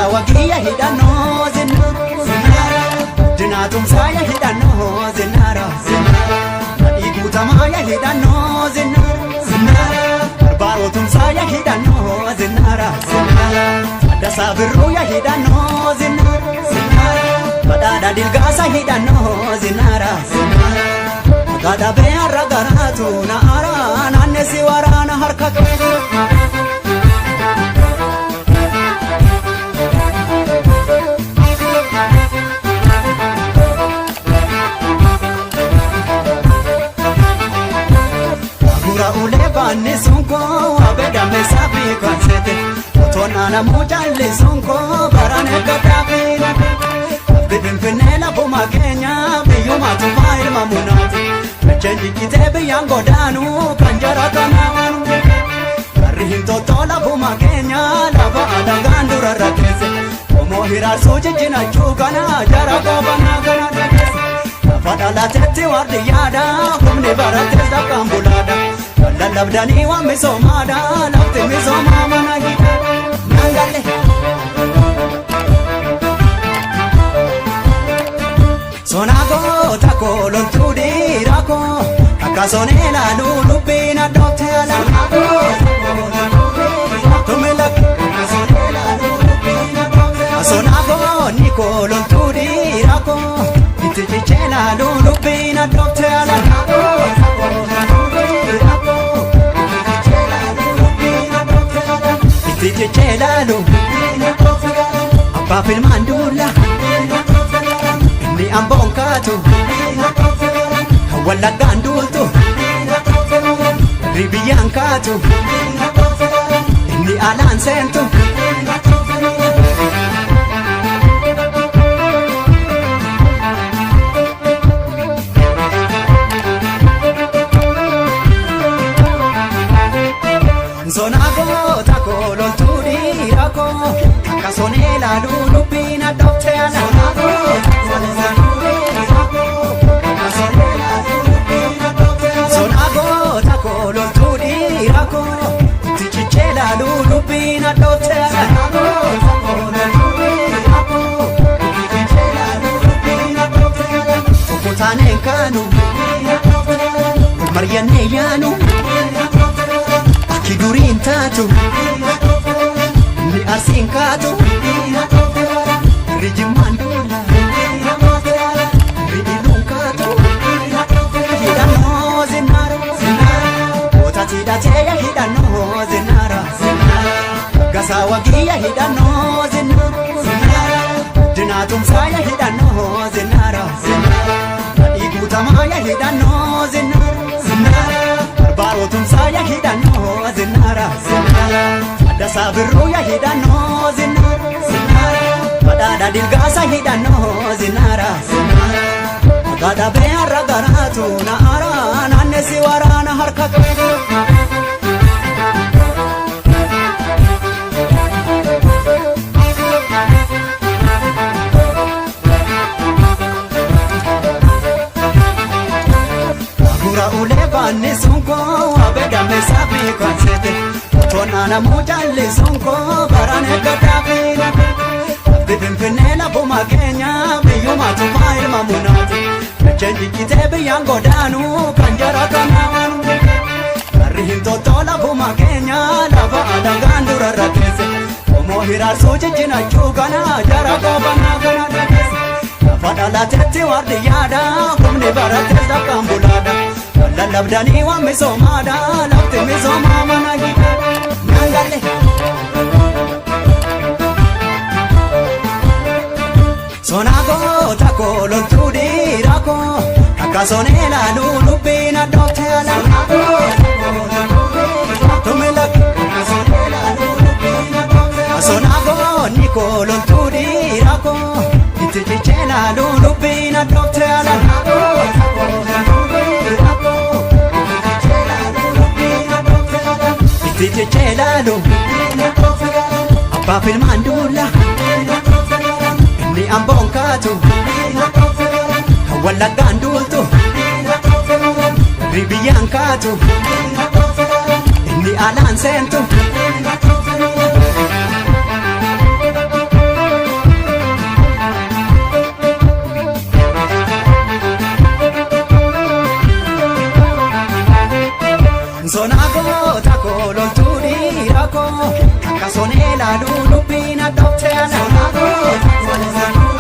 Gasawagiya hidhanno zinara Dinaatumsaaya hidhanno zinara Dhiigutamaaya hidhanno zinara Barbaarotumsaaya hidhanno zinara Addasaa birruuya hidhanno zinara Badhaadha Dilgaasa hidhanno zinara Gadabee har'a garaatu naara naannesi waraana harka qabu Banni sunko abeda mesafi kansete Otona na mujalli sunko barane gadafina Bibin finela buma Kenya biyuma tufa ilma munati Mechendi kitebi yango danu kanjara kanawanu Karihin totola buma Kenya lava adagandura rakese Omo hirasu jijina chukana jara gabana kana rakese Fadala teti wardi yada humni barates da kambulada Lalabdani wa misomada lafti misoma managita Nangale Sonago tako lontudi rako Kakasonela lulupina dote alanago Tumilak Kakasonela lulupina dote Sonago niko lontudi rako Itichichela lulupina dote alanago Tichelalu Abba filmandula Inni ambongkatu Wala gandultu Ribiyankatu Inni alansentu Sonago tako lontudi rako Kakasonela lulupina dote alanago Sonago tako lontudi rako Tichichela lulupina dote alanago Fukutane kanu Marianne yanu Kidurin tatu Ni arsin katu Rijiman dula Rijilun katu Hidano zinara Ota tidateya hidano zinara Gasawagiya hidano zinara Dinatumsaya hidano zinara Igutamaya hidano zinara Barbaarotumsaaya hidhanno zinara Addasaa birruuya hidhanno zinara Badhaadha Dilgaasa hidhanno zinara Gadabee har'a garaatu naara naannesi waraana harka qabu Banni sunko abeda mesafi kansete Otona na mujalli sunko barane gadafina Bibin finela buma Kenya biyuma tufa ilma munati Mechendi kitebi yango danu kanjara kanawanu Karihin totola buma Kenya lava adagandura rakese Omo hirasu jijina chukana jara gabana kana rakese Fadala teti wardi yada humni barates da kambulada Lalabdani wa misomada lafti misoma managita Nangale Sonago tako lontudi rako Kakasonela lulupina dote alanago Tumilak Sonago niko lontudi rako Itichichela lulupina dote alanago Tichelalu Abba filmandula Inni ambongkatu Wala gandultu Ribiyankatu Inni alansentu Sonaago tako loltuudhi raakoo akka sonee laaluu lubbiin adda ta'e sonaago tako loltuudhi.